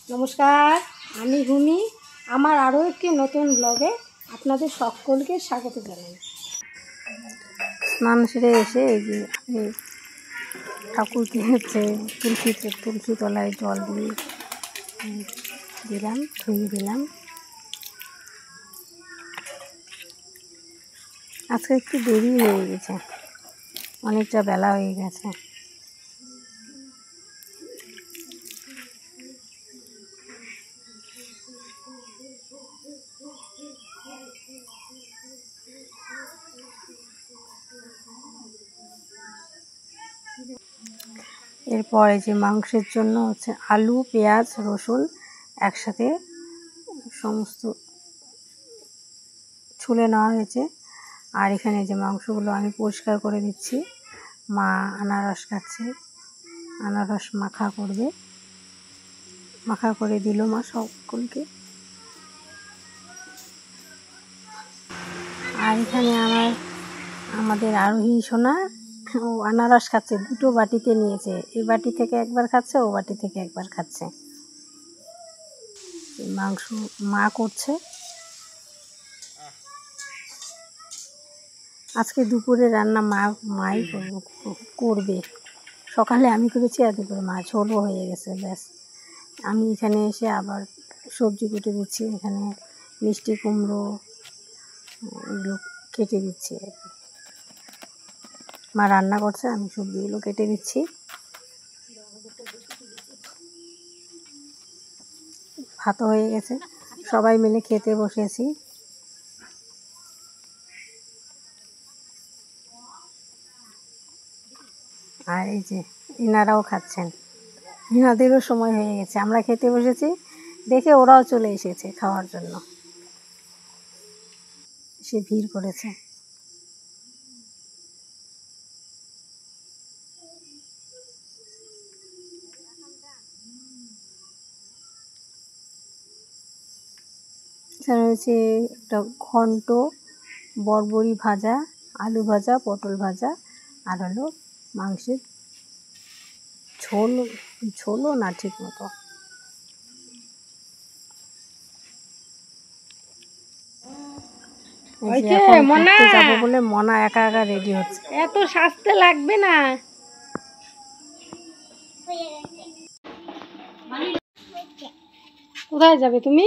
নমস্কার, আমি ভূমি। আমার আরও একটি নতুন ব্লগে আপনাদের সকলকে স্বাগত জানাই। স্নান সেরে এসে এই যে ঠাকুরকে হচ্ছে তুলসী তলায় জল দিয়ে ধুয়ে দিলাম। আজকে একটু দেরি হয়ে গেছে, অনেকটা বেলা হয়ে গেছে। এরপর এই যে মাংসের জন্য হচ্ছে আলু, পেঁয়াজ, রসুন একসাথে সমস্ত ছুলে নেওয়া হয়েছে। আর এখানে যে মাংসগুলো আমি পরিষ্কার করে দিচ্ছি। মা আনারস কাটছে, আনারস মাখা করবে, মাখা করে দিল মা সকলকে। আর এখানে আমাদের আরোহী সোনা ও আনারস খাচ্ছে, দুটো বাটিতে নিয়েছে। এই বাটি থেকে একবার খাচ্ছে, ও বাটি থেকে একবার খাচ্ছে। মাংস মা করছে। আজকে দুপুরে রান্না মাই করবে। সকালে আমি করেছি, আর দুপুরে মা। ঝোলও হয়ে গেছে, ব্যাস। আমি এখানে এসে আবার সবজি কেটে দিচ্ছি। এখানে মিষ্টি কুমড়ো এগুলো কেটে দিচ্ছি আর কি। মা রান্না করছে, আমি সবজিগুলো কেটে দিচ্ছি। ভাতও হয়ে গেছে, সবাই মিলে খেতে বসেছি। আর এই যে এনারাও খাচ্ছেন, এনাদেরও সময় হয়ে গেছে। আমরা খেতে বসেছি দেখে ওরাও চলে এসেছে খাওয়ার জন্য, সে ভিড় করেছে। এখানে রয়েছে একটা ঘন্ট, বরবরি ভাজা, আলু ভাজা, পটল ভাজা, আর হলো মাংসের ঝোলও না ঠিক মতো। যাবো বলে মনা একা একা রেডি হচ্ছে। এত সাজতে লাগবে না। কোথায় যাবে তুমি?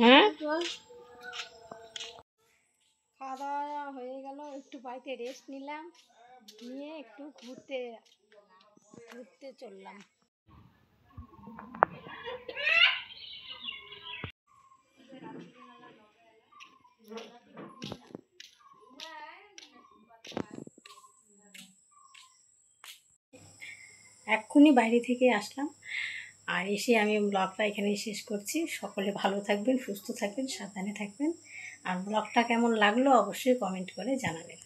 হ্যাঁ, খাওয়া দাওয়া হয়ে গেল, একটু বাড়িতে রেস্ট নিলাম, নিয়ে একটু ঘুরতে চললাম। এক্ষুনি বাইরে থেকে আসলাম, আর এসে আমি ব্লগটা এখানেই শেষ করছি। সকলে ভালো থাকবেন, সুস্থ থাকবেন, সাবধানে থাকবেন। আর ব্লগটা কেমন লাগলো অবশ্যই কমেন্ট করে জানাবেন।